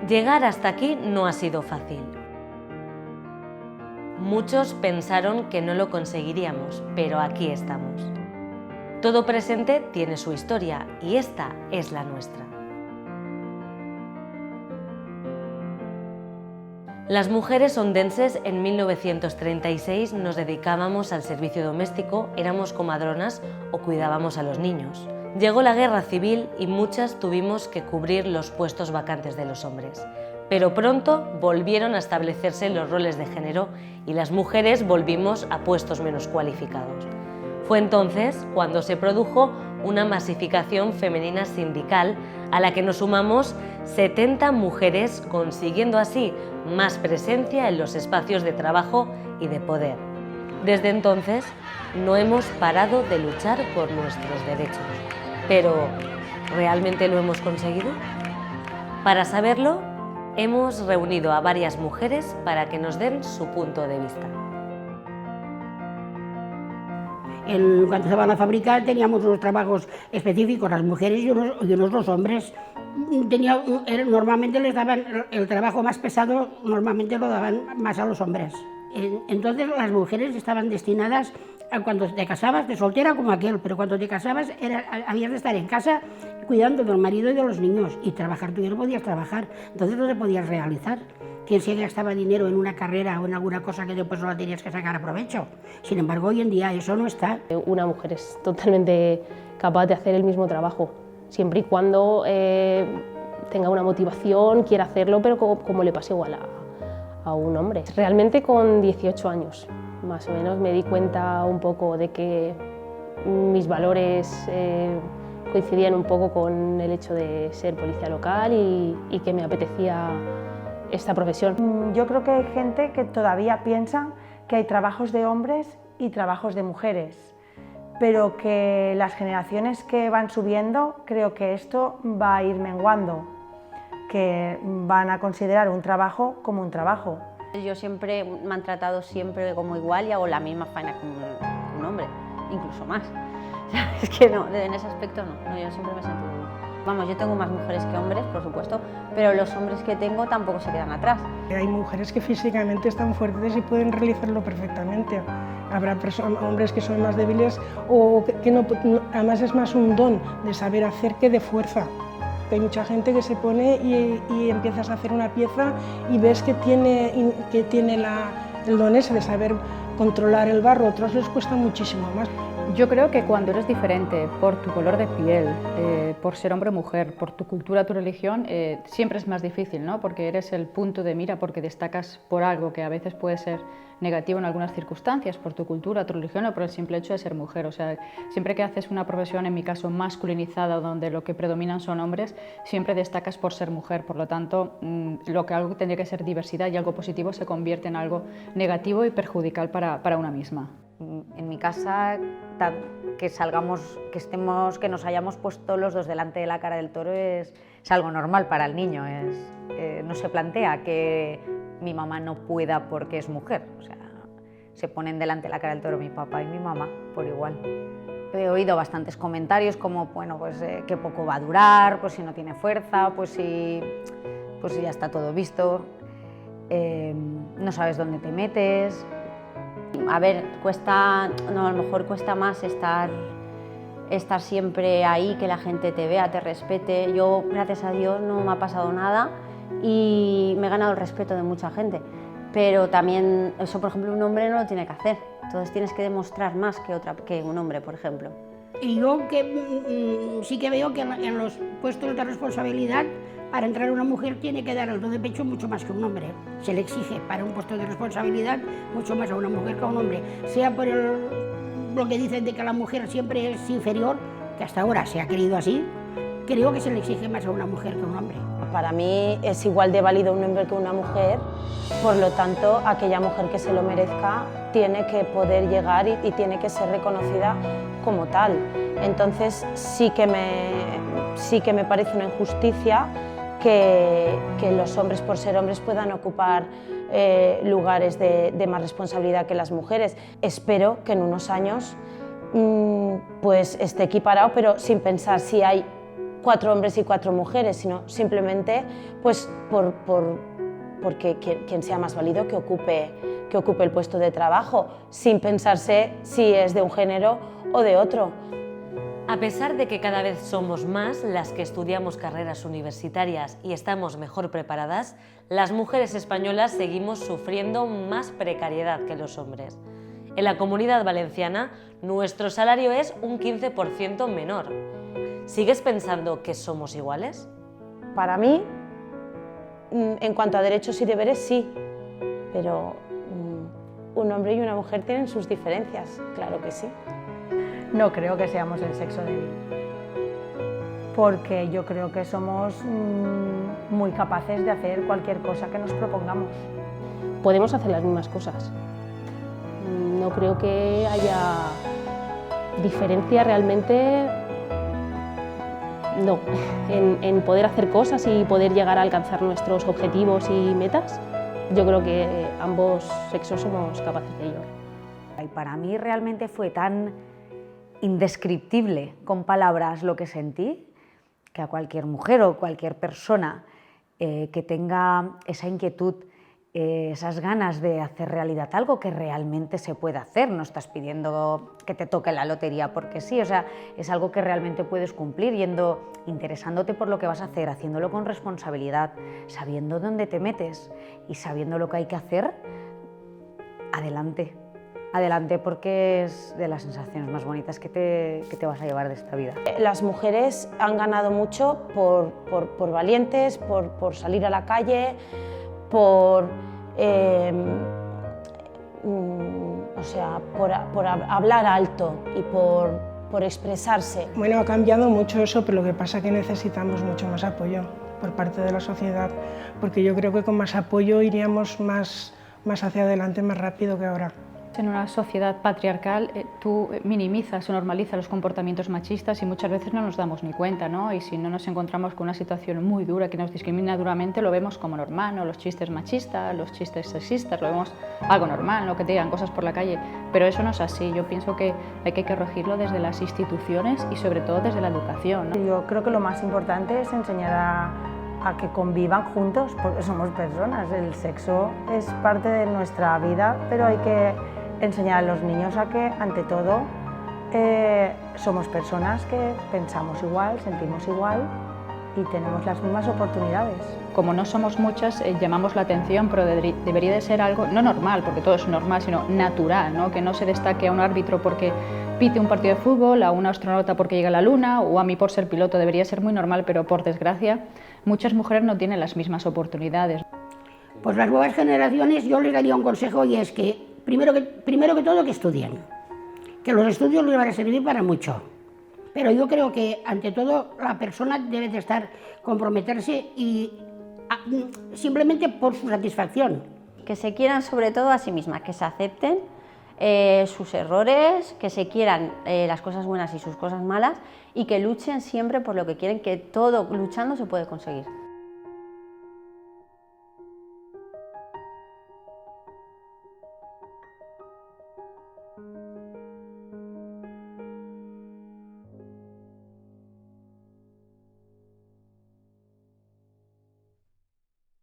Llegar hasta aquí no ha sido fácil. Muchos pensaron que no lo conseguiríamos, pero aquí estamos. Todo presente tiene su historia y esta es la nuestra. Las mujeres ondenses en 1936 nos dedicábamos al servicio doméstico, éramos comadronas o cuidábamos a los niños. Llegó la guerra civil y muchas tuvimos que cubrir los puestos vacantes de los hombres. Pero pronto volvieron a establecerse los roles de género y las mujeres volvimos a puestos menos cualificados. Fue entonces cuando se produjo una masificación femenina sindical a la que nos sumamos 70 mujeres, consiguiendo así más presencia en los espacios de trabajo y de poder. Desde entonces no hemos parado de luchar por nuestros derechos. Pero, ¿realmente lo hemos conseguido? Para saberlo, hemos reunido a varias mujeres para que nos den su punto de vista. Cuando estaba en la fábrica teníamos unos trabajos específicos, las mujeres y unos los hombres. Normalmente les daban el trabajo más pesado, normalmente lo daban más a los hombres. Entonces las mujeres estaban destinadas a cuando te casabas, de soltera como aquel, pero cuando te casabas habías de estar en casa cuidando del marido y de los niños, y trabajar tú ya no podías trabajar, entonces no te podías realizar. Quien se gastaba dinero en una carrera o en alguna cosa que después no la tenías que sacar a provecho. Sin embargo, hoy en día eso no está. Una mujer es totalmente capaz de hacer el mismo trabajo, siempre y cuando tenga una motivación, quiera hacerlo, pero como le pasa igual a un hombre. Realmente con 18 años, más o menos, me di cuenta un poco de que mis valores coincidían un poco con el hecho de ser policía local y que me apetecía esta profesión. Yo creo que hay gente que todavía piensa que hay trabajos de hombres y trabajos de mujeres, pero que las generaciones que van subiendo, creo que esto va a ir menguando, que van a considerar un trabajo como un trabajo. Yo siempre me han tratado siempre como igual y hago la misma faena que un hombre, incluso más. Es que no, en ese aspecto no, yo siempre me he sentido bien. Vamos, yo tengo más mujeres que hombres, por supuesto, pero los hombres que tengo tampoco se quedan atrás. Hay mujeres que físicamente están fuertes y pueden realizarlo perfectamente. Habrá hombres que son más débiles o que no, además es más un don de saber hacer que de fuerza. Hay mucha gente que se pone y empiezas a hacer una pieza y ves que tiene el don ese de saber controlar el barro, a otros les cuesta muchísimo más. Yo creo que cuando eres diferente por tu color de piel, por ser hombre o mujer, por tu cultura, tu religión, siempre es más difícil, ¿no? Porque eres el punto de mira, porque destacas por algo que a veces puede ser negativo en algunas circunstancias, por tu cultura, tu religión o por el simple hecho de ser mujer. O sea, siempre que haces una profesión, en mi caso, masculinizada, donde lo que predominan son hombres, siempre destacas por ser mujer. Por lo tanto, algo que tendría que ser diversidad y algo positivo se convierte en algo negativo y perjudicial para una misma. En mi casa, que salgamos, que nos hayamos puesto los dos delante de la cara del toro es algo normal para el niño. No se plantea que mi mamá no pueda porque es mujer. O sea, se ponen delante de la cara del toro mi papá y mi mamá por igual. He oído bastantes comentarios como, bueno, pues que poco va a durar, pues si no tiene fuerza, pues si ya está todo visto, no sabes dónde te metes. A ver, a lo mejor cuesta más estar siempre ahí, que la gente te vea, te respete. Yo, gracias a Dios, no me ha pasado nada y me he ganado el respeto de mucha gente. Pero también, eso, por ejemplo, un hombre no lo tiene que hacer. Entonces tienes que demostrar más que un hombre, por ejemplo. Y yo sí que veo que en los puestos de responsabilidad, para entrar una mujer tiene que dar el do de pecho mucho más que un hombre. Se le exige para un puesto de responsabilidad mucho más a una mujer que a un hombre. Sea por lo que dicen de que la mujer siempre es inferior, que hasta ahora se ha creído así, creo que se le exige más a una mujer que a un hombre. Para mí es igual de válido un hombre que una mujer, por lo tanto, aquella mujer que se lo merezca tiene que poder llegar y tiene que ser reconocida como tal. Entonces sí que me parece una injusticia que los hombres, por ser hombres, puedan ocupar lugares de más responsabilidad que las mujeres. Espero que en unos años pues esté equiparado, pero sin pensar si hay 4 hombres y 4 mujeres, sino simplemente pues, porque quien sea más válido que ocupe el puesto de trabajo, sin pensarse si es de un género o de otro. A pesar de que cada vez somos más las que estudiamos carreras universitarias y estamos mejor preparadas, las mujeres españolas seguimos sufriendo más precariedad que los hombres. En la Comunidad Valenciana, nuestro salario es un 15% menor. ¿Sigues pensando que somos iguales? Para mí, en cuanto a derechos y deberes, sí, pero un hombre y una mujer tienen sus diferencias, claro que sí. No creo que seamos el sexo débil, porque yo creo que somos muy capaces de hacer cualquier cosa que nos propongamos. Podemos hacer las mismas cosas. No creo que haya diferencia realmente, no, en poder hacer cosas y poder llegar a alcanzar nuestros objetivos y metas. Yo creo que ambos sexos somos capaces de ello. Y para mí realmente fue tan indescriptible con palabras lo que sentí, que a cualquier mujer o cualquier persona que tenga esa inquietud, esas ganas de hacer realidad algo que realmente se puede hacer, no estás pidiendo que te toque la lotería porque sí, o sea, es algo que realmente puedes cumplir, interesándote por lo que vas a hacer, haciéndolo con responsabilidad, sabiendo dónde te metes y sabiendo lo que hay que hacer, adelante. Adelante, porque es de las sensaciones más bonitas que te vas a llevar de esta vida. Las mujeres han ganado mucho por valientes, por salir a la calle, por hablar alto y por expresarse. Bueno, ha cambiado mucho eso, pero lo que pasa es que necesitamos mucho más apoyo por parte de la sociedad, porque yo creo que con más apoyo iríamos más hacia adelante, más rápido que ahora. En una sociedad patriarcal tú minimizas o normalizas los comportamientos machistas y muchas veces no nos damos ni cuenta, ¿no? Y si no nos encontramos con una situación muy dura que nos discrimina duramente, lo vemos como normal, ¿no? Los chistes machistas, los chistes sexistas, lo vemos algo normal, ¿no? Que te digan cosas por la calle, pero eso no es así. Yo pienso que hay que corregirlo desde las instituciones y sobre todo desde la educación, ¿no? Yo creo que lo más importante es enseñar a que convivan juntos, porque somos personas. El sexo es parte de nuestra vida, pero hay que enseñar a los niños a que, ante todo, somos personas que pensamos igual, sentimos igual y tenemos las mismas oportunidades. Como no somos muchas, llamamos la atención, pero debería de ser algo, no normal, porque todo es normal, sino natural, ¿no? Que no se destaque a un árbitro porque pite un partido de fútbol, a un astronauta porque llega a la luna o a mí por ser piloto. Debería ser muy normal, pero por desgracia muchas mujeres no tienen las mismas oportunidades. Pues las nuevas generaciones yo les daría un consejo y es que primero que todo que estudien, que los estudios les van a servir para mucho, pero yo creo que ante todo la persona debe de comprometerse y simplemente por su satisfacción. Que se quieran sobre todo a sí mismas, que se acepten sus errores, que se quieran las cosas buenas y sus cosas malas y que luchen siempre por lo que quieren, que todo luchando se puede conseguir.